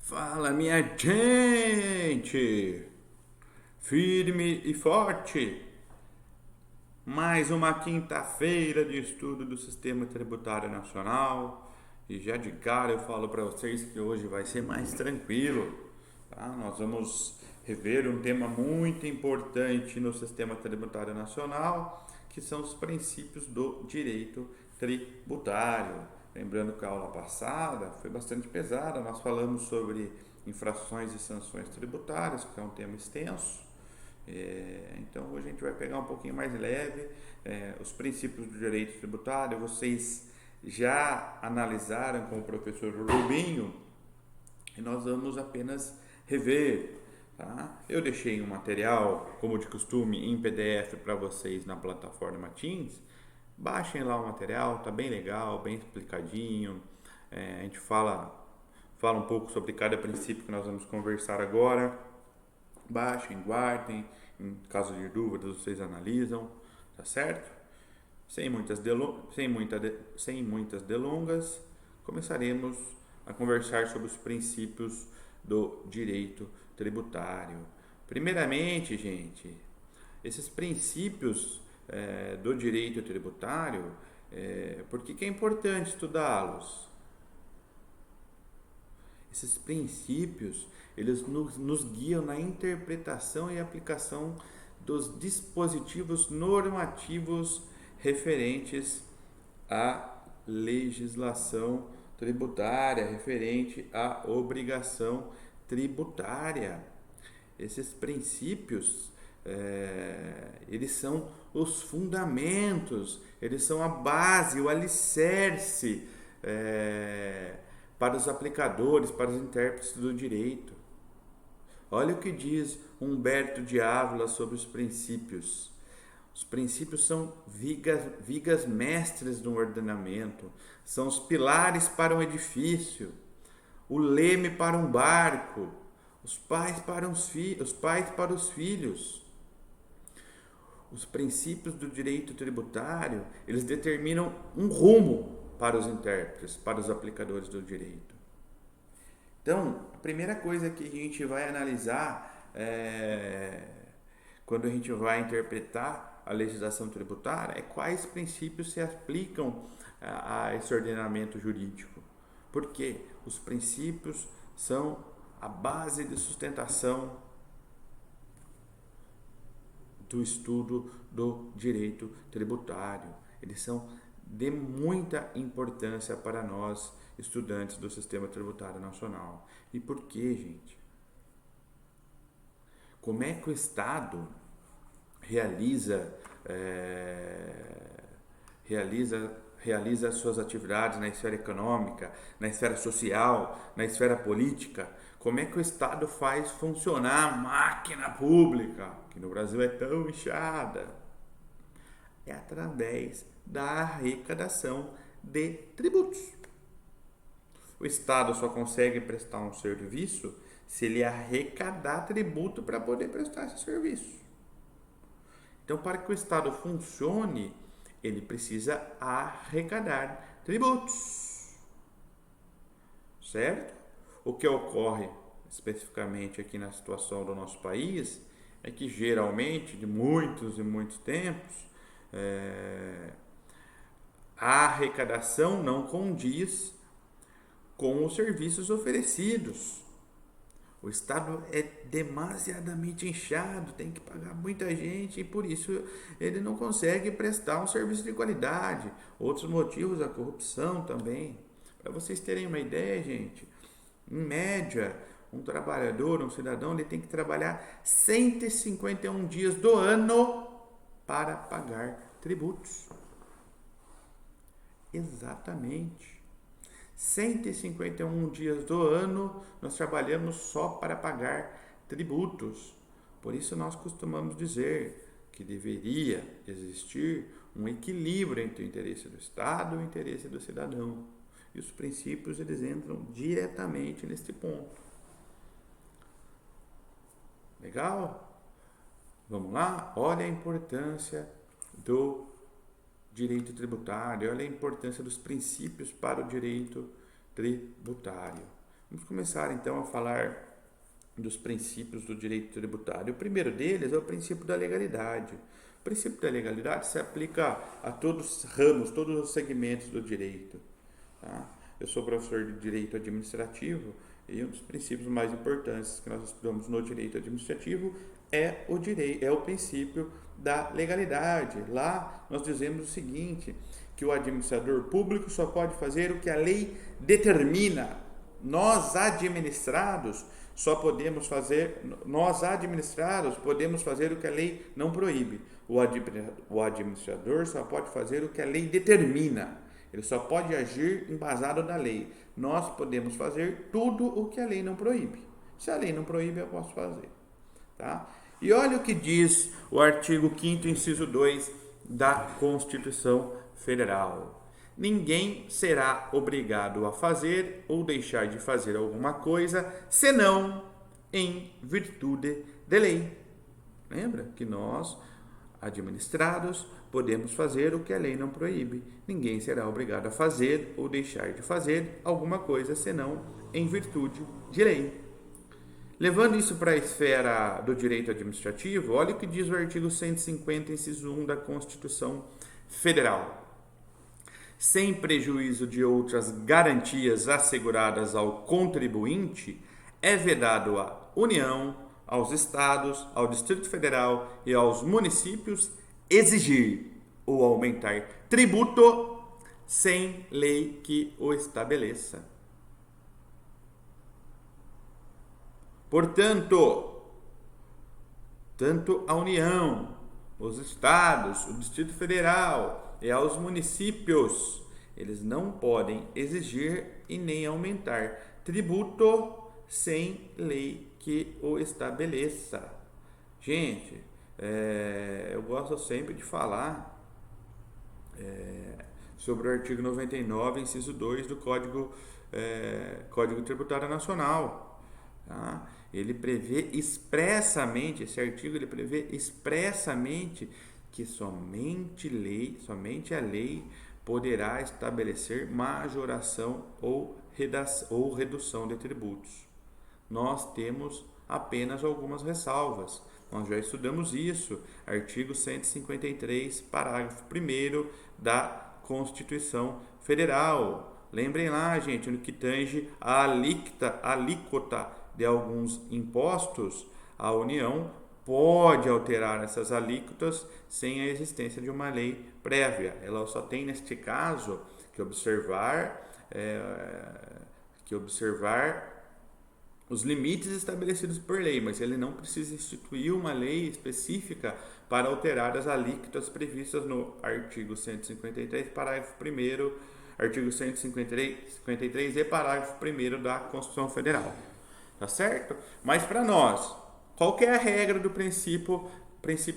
Fala, minha gente! Firme e forte! Mais uma quinta-feira de estudo do Sistema Tributário Nacional. E já de cara eu falo para vocês que hoje vai ser mais tranquilo. Tá? Nós vamos rever um tema muito importante no Sistema Tributário Nacional, que são os princípios do direito tributário. Lembrando que a aula passada foi bastante pesada, nós falamos sobre infrações e sanções tributárias, que é um tema extenso. Então hoje a gente vai pegar um pouquinho mais leve os princípios do direito tributário. Vocês já analisaram com o professor Rubinho e nós vamos apenas rever. Tá? Eu deixei um material, como de costume, em PDF para vocês na plataforma Teams. Baixem lá o material, tá bem legal, bem explicadinho. A gente fala um pouco sobre cada princípio que nós vamos conversar agora. Baixem, guardem, em caso de dúvidas vocês analisam, tá certo? Sem muitas delongas, começaremos a conversar sobre os princípios do direito tributário. Primeiramente, gente, esses princípios do direito tributário, por que é importante estudá-los? Esses princípios, eles nos guiam na interpretação e aplicação dos dispositivos normativos referentes à legislação tributária, referente à obrigação tributária. Esses princípios, eles são os fundamentos, eles são a base, o alicerce para os aplicadores, para os intérpretes do direito. Olha o que diz Humberto de Ávila sobre os princípios. Os princípios são vigas mestres do ordenamento, são os pilares para um edifício, o leme para um barco, os pais para os filhos. Os princípios do direito tributário, eles determinam um rumo para os intérpretes, para os aplicadores do direito. Então, a primeira coisa que a gente vai analisar quando a gente vai interpretar a legislação tributária é quais princípios se aplicam a esse ordenamento jurídico. Porque os princípios são a base de sustentação do estudo do direito tributário. Eles são de muita importância para nós, estudantes do Sistema Tributário Nacional. E por quê, gente? Como é que o Estado realiza suas atividades na esfera econômica, na esfera social, na esfera política? Como é que o Estado faz funcionar a máquina pública, que no Brasil é tão inchada? É através da arrecadação de tributos. O Estado só consegue prestar um serviço se ele arrecadar tributo para poder prestar esse serviço. Então, para que o Estado funcione, ele precisa arrecadar tributos. Certo? O que ocorre especificamente aqui na situação do nosso país é que geralmente, de muitos e muitos tempos, a arrecadação não condiz com os serviços oferecidos. O Estado é demasiadamente inchado, tem que pagar muita gente e por isso ele não consegue prestar um serviço de qualidade. Outros motivos, a corrupção também. Para vocês terem uma ideia, gente, em média, um trabalhador, um cidadão, ele tem que trabalhar 151 dias do ano para pagar tributos. Exatamente. 151 dias do ano nós trabalhamos só para pagar tributos. Por isso nós costumamos dizer que deveria existir um equilíbrio entre o interesse do Estado e o interesse do cidadão. E os princípios eles entram diretamente neste ponto. Legal? Vamos lá? Olha a importância do direito tributário, olha a importância dos princípios para o direito tributário. Vamos começar então a falar dos princípios do direito tributário. O primeiro deles é o princípio da legalidade. O princípio da legalidade se aplica a todos os ramos, todos os segmentos do direito. Tá? Eu sou professor de direito administrativo e um dos princípios mais importantes que nós estudamos no direito administrativo é o princípio da legalidade. Lá nós dizemos o seguinte, que o administrador público só pode fazer o que a lei determina. Nós administrados podemos fazer o que a lei não proíbe. O administrador só pode fazer o que a lei determina. Ele só pode agir embasado na lei. Nós podemos fazer tudo o que a lei não proíbe. Se a lei não proíbe, eu posso fazer. Tá? E olha o que diz o artigo 5º, inciso 2 da Constituição Federal. Ninguém será obrigado a fazer ou deixar de fazer alguma coisa, senão em virtude de lei. Lembra que nós, administrados, podemos fazer o que a lei não proíbe. Ninguém será obrigado a fazer ou deixar de fazer alguma coisa, senão em virtude de lei. Levando isso para a esfera do direito administrativo, olha o que diz o artigo 150, inciso 1 da Constituição Federal. Sem prejuízo de outras garantias asseguradas ao contribuinte, é vedado à União, aos Estados, ao Distrito Federal e aos municípios exigir ou aumentar tributo sem lei que o estabeleça. Portanto, tanto a União, os Estados, o Distrito Federal e aos municípios, eles não podem exigir e nem aumentar tributo sem lei que o estabeleça. Gente, eu gosto sempre de falar sobre o artigo 99, inciso 2 do Código Tributário Nacional. Tá? Ele prevê expressamente, esse artigo ele prevê expressamente que somente a lei poderá estabelecer majoração ou redução de tributos. Nós temos apenas algumas ressalvas. Nós já estudamos isso, artigo 153, parágrafo 1º da Constituição Federal. Lembrem lá, gente, no que tange a alíquota de alguns impostos, a União pode alterar essas alíquotas sem a existência de uma lei prévia. Ela só tem, neste caso, que observar os limites estabelecidos por lei, mas ele não precisa instituir uma lei específica para alterar as alíquotas previstas no artigo 153, parágrafo 1º, artigo 153 e parágrafo 1º da Constituição Federal. Tá certo? Mas para nós, qual que é a regra do princípio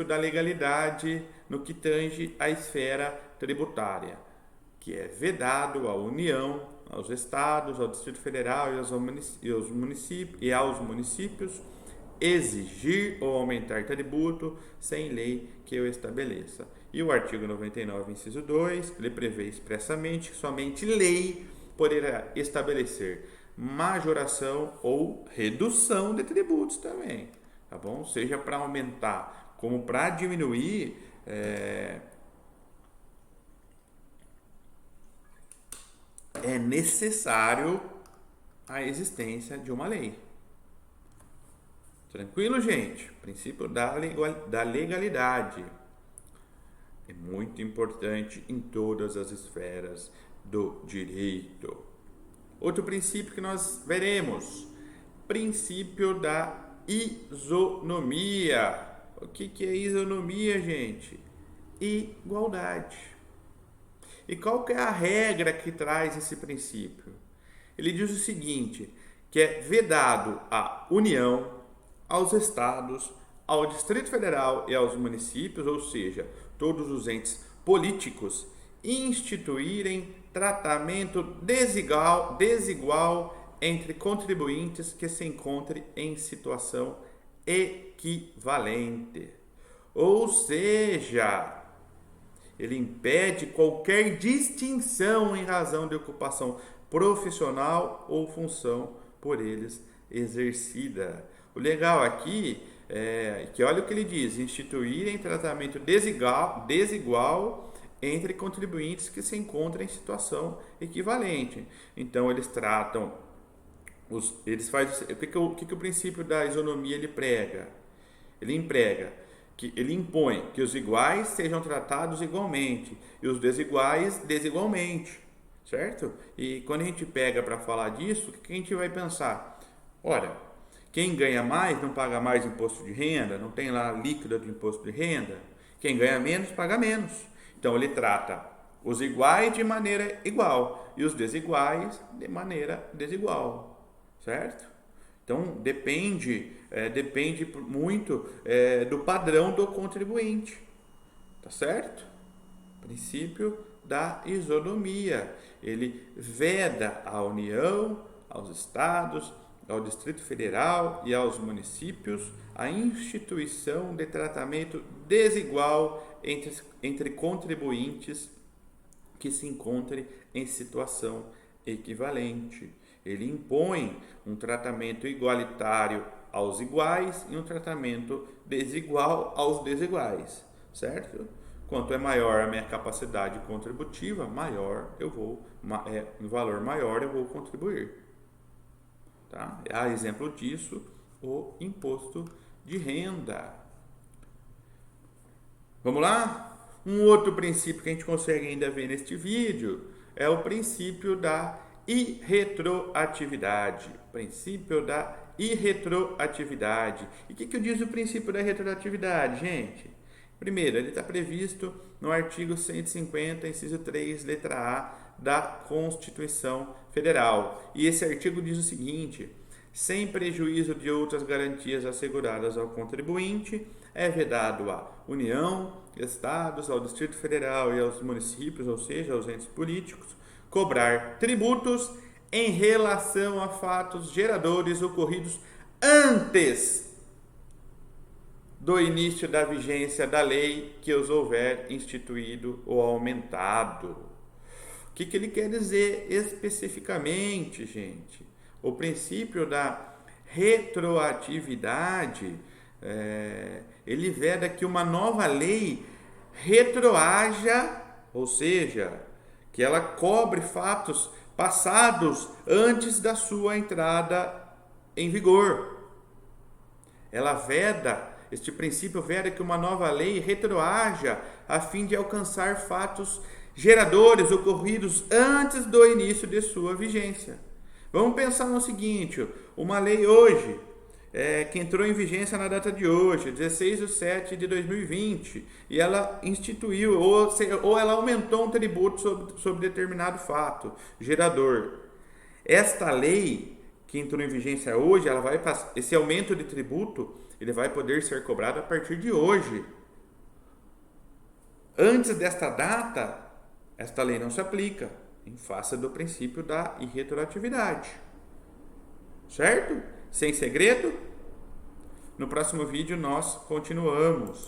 da legalidade no que tange à esfera tributária? Que é vedado à União, aos Estados, ao Distrito Federal e aos municípios exigir ou aumentar tributo sem lei que o estabeleça. E o artigo 99, inciso 2, ele prevê expressamente que somente lei poderá estabelecer majoração ou redução de tributos também, tá bom? Seja para aumentar como para diminuir, é necessário a existência de uma lei. Tranquilo, gente? Princípio da legalidade é muito importante em todas as esferas do direito. Outro princípio que nós veremos, princípio da isonomia. O que é isonomia, gente? Igualdade. E qual que é a regra que traz esse princípio? Ele diz o seguinte, que é vedado à União, aos Estados, ao Distrito Federal e aos municípios, ou seja, todos os entes políticos, instituírem tratamento desigual entre contribuintes que se encontrem em situação equivalente. Ou seja, ele impede qualquer distinção em razão de ocupação profissional ou função por eles exercida. O legal aqui é que olha o que ele diz: instituírem tratamento desigual entre contribuintes que se encontram em situação equivalente. Então eles tratam eles fazem o que o princípio da isonomia ele prega? Ele impõe que os iguais sejam tratados igualmente e os desiguais desigualmente, certo? E quando a gente pega para falar disso, o que a gente vai pensar? Ora, quem ganha mais não paga mais imposto de renda, não tem lá líquida de imposto de renda. Quem ganha menos paga menos. Então ele trata os iguais de maneira igual e os desiguais de maneira desigual, certo? Então depende muito do padrão do contribuinte, tá certo? Princípio da isonomia. Ele veda à União, aos estados, ao Distrito Federal e aos municípios a instituição de tratamento desigual entre contribuintes que se encontrem em situação equivalente. Ele impõe um tratamento igualitário aos iguais e um tratamento desigual aos desiguais, certo? Quanto é maior a minha capacidade contributiva, em valor maior eu vou contribuir. Tá? A exemplo disso, o imposto de renda. Vamos lá? Um outro princípio que a gente consegue ainda ver neste vídeo é o princípio da irretroatividade. Princípio da irretroatividade. E o que diz o princípio da retroatividade, gente? Primeiro, ele está previsto no artigo 150, inciso 3, letra A da Constituição Federal. E esse artigo diz o seguinte: sem prejuízo de outras garantias asseguradas ao contribuinte, é vedado à União, Estados, ao Distrito Federal e aos municípios, ou seja, aos entes políticos, cobrar tributos em relação a fatos geradores ocorridos antes do início da vigência da lei que os houver instituído ou aumentado. O que ele quer dizer especificamente, gente? O princípio da retroatividade, ele veda que uma nova lei retroaja, ou seja, que ela cobre fatos passados antes da sua entrada em vigor. Este princípio veda que uma nova lei retroaja a fim de alcançar fatos geradores ocorridos antes do início de sua vigência. Vamos pensar no seguinte: uma lei hoje, que entrou em vigência na data de hoje, 16/7/2020, e ela instituiu ou ela aumentou um tributo sobre determinado fato gerador. Esta lei que entrou em vigência hoje, esse aumento de tributo, ele vai poder ser cobrado a partir de hoje. Antes desta data, esta lei não se aplica, em face do princípio da irretroatividade. Certo? Sem segredo? No próximo vídeo nós continuamos.